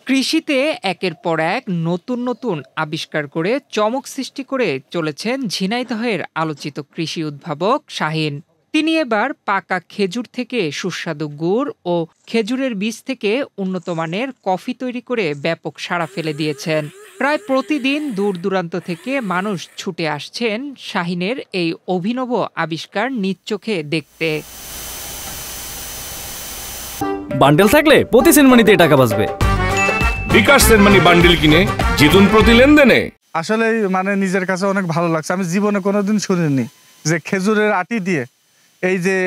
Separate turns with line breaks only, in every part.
কৃষিতে একের পর এক নতুন নতুন আবিষ্কার করে চমক সৃষ্টি করে চলেছেন ঝিনাইদহের আলোচিত কৃষি উদ্ভাবক শাহীন। তিনি এবার পাকা খেজুর থেকে সুস্বাদু গুড় ও খেজুরের বীজ থেকে উন্নত মানের কফি তৈরি করে ব্যাপক সাড়া ফেলে দিয়েছেন। প্রায় প্রতিদিন দূর দূরান্ত থেকে মানুষ ছুটে আসছেন শাহীনের এই অভিনব আবিষ্কার নিজ চোখে দেখতে।
বান্ডেল থাকলে প্রতি সেনমানিতে টাকা বাঁচবে।
বিকাশ সেনমানি বান্ডেল কিনে জিতুন প্রতি লেনদেনে।
আসলে নিজের কাছে অনেক ভালো লাগছে। আমি জীবনে কোনোদিন শুনিনি যে খেজুরের আটি দিয়ে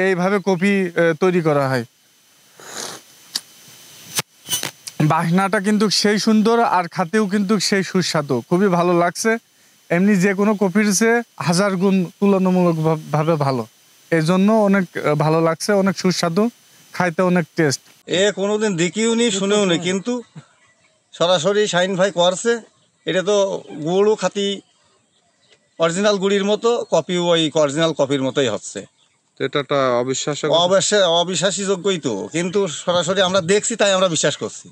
এইভাবে কফি তৈরি করা হয়। বাসনাটা কিন্তু সেই সুন্দর আর খাতেও কিন্তু সেই সুস্বাদু, খুবই ভালো লাগছে। এমনি যে কোনো কফির চেয়ে 1000 গুণ তুলনামূলকভাবে ভালো, এই জন্য অনেক ভালো লাগছে, অনেক সুস্বাদু, খাইতে অনেক টেস্ট।
কোনোদিন দেখিও নি শুনেও নি, কিন্তু সরাসরি শাহীন ভাই করছে। এটা তো গুড়ও খাতি অরিজিনাল গুড়ির মতো, কপিও ওই অরিজিনাল কপির মতোই হচ্ছে।
এটা
অবিশ্বাসী যোগ্যই তো, কিন্তু সরাসরি আমরা দেখছি তাই আমরা বিশ্বাস করছি।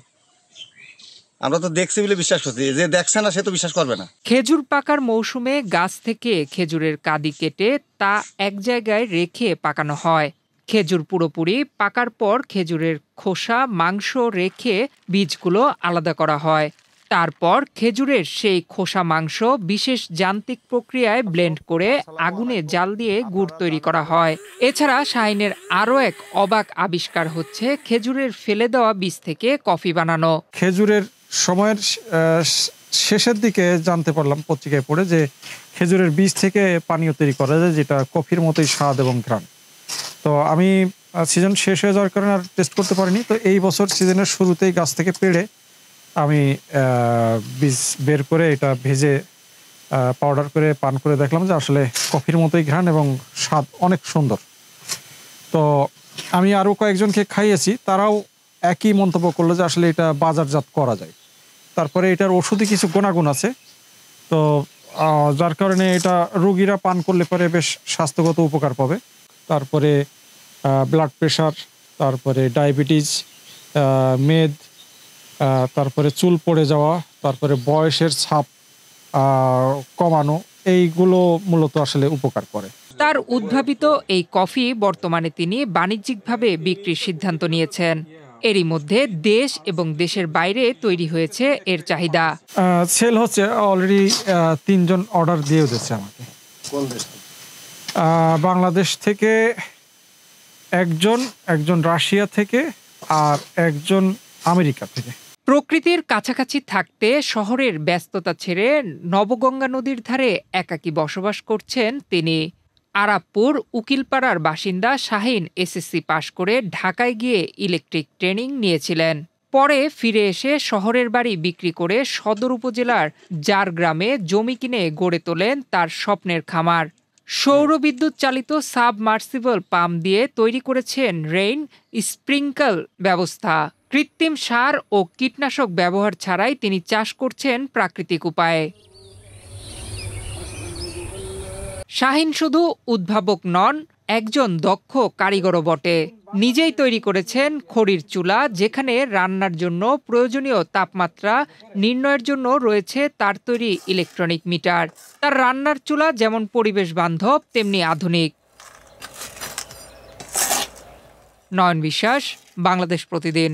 আমরা তো দেখছি বলে বিশ্বাস করছি, যে দেখছে না সে তো বিশ্বাস করবে না।
খেজুর পাকার মৌসুমে গাছ থেকে খেজুরের কাঁদি কেটে তা এক জায়গায় রেখে পাকানো হয়। খেজুর পুরোপুরি পাকার পর খেজুরের খোসা মাংস রেখে বীজগুলো আলাদা করা হয়। তারপর খেজুরের সেই খোসা মাংস বিশেষ যান্ত্রিক প্রক্রিয়ায় ব্লেন্ড করে আগুনে জাল দিয়ে গুড় তৈরি করা হয়। এছাড়া শাহীনের আরও এক অবাক আবিষ্কার হচ্ছে খেজুরের ফেলে দেওয়া বীজ থেকে কফি বানানো।
খেজুরের সময়ের শেষের দিকে জানতে পারলাম পত্রিকায় পড়ে যে খেজুরের বীজ থেকে পানীয় তৈরি করা যায়, যেটা কফির মতোই স্বাদ এবং ঘ্রাণ। তো আমি সিজন শেষ হয়ে যাওয়ার কারণে আর টেস্ট করতে পারিনি। তো এই বছর সিজনের শুরুতেই গাছ থেকে পেড়ে আমি বীজ বের করে এটা ভেজে পাউডার করে পান করে দেখলাম যে আসলে কফির মতোই ঘ্রাণ এবং স্বাদ অনেক সুন্দর। তো আমি আরও কয়েকজনকে খাইয়েছি, তারাও একই মন্তব্য করলো যে আসলে এটা বাজারজাত করা যায়। তারপরে এটার ওষুধে কিছু গুণাগুণ আছে, তো যার কারণে এটা রোগীরা পান করলে পরে বেশ স্বাস্থ্যগত উপকার পাবে। তারপরে ব্লাড প্রেশার, তারপরে ডায়াবেটিস, মেদ, তারপরে চুল পড়ে যাওয়া, তারপরে বয়সের ছাপ কমানো, এইগুলো মূলত আসলে উপকার করে।
তার উদ্ভাবিত এই কফি বর্তমানে তিনি বাণিজ্যিকভাবে বিক্রির সিদ্ধান্ত নিয়েছেন। এরই মধ্যে দেশ এবং দেশের বাইরে তৈরি হয়েছে এর চাহিদা।
সেল হচ্ছে, অলরেডি 3 জন অর্ডার দিয়ে দিয়েছে আমাকে।
কোন দেশ?
বাংলাদেশ থেকে একজন রাশিয়া থেকে, আর একজন আমেরিকা থেকে।
প্রকৃতির কাছাকাছি থাকতে শহরের ব্যস্ততা ছেড়ে নবগঙ্গা নদীর ধারে একাকী বসবাস করছেন তিনি। আরাপপুর উকিলপাড়ার বাসিন্দা শাহীন এসএসসি পাশ করে ঢাকায় গিয়ে ইলেকট্রিক ট্রেনিং নিয়েছিলেন। পরে ফিরে এসে শহরের বাড়ি বিক্রি করে সদর উপজেলার জারগ্রামে জমি কিনে গড়ে তোলেন তার স্বপ্নের খামার। সৌরবিদ্যুৎ চালিত সাবমার্সিবল পাম্প দিয়ে তৈরি করেছেন রেইন স্প্রিংকল ব্যবস্থা। কৃত্রিম সার ও কীটনাশক ব্যবহার ছাড়াই তিনি চাষ করছেন প্রাকৃতিক উপায়ে। শাহীন শুধু উদ্ভাবক নন, একজন দক্ষ কারিগরও বটে। নিজেই তৈরি করেছেন খড়ির চুলা, যেখানে রান্নার জন্য প্রয়োজনীয় তাপমাত্রা নির্ণয়ের জন্য রয়েছে তার তৈরি ইলেকট্রনিক মিটার। তার রান্নার চুলা যেমন পরিবেশ বান্ধব, তেমনি আধুনিক। নয়ন বিশ্বাস, বাংলাদেশ প্রতিদিন।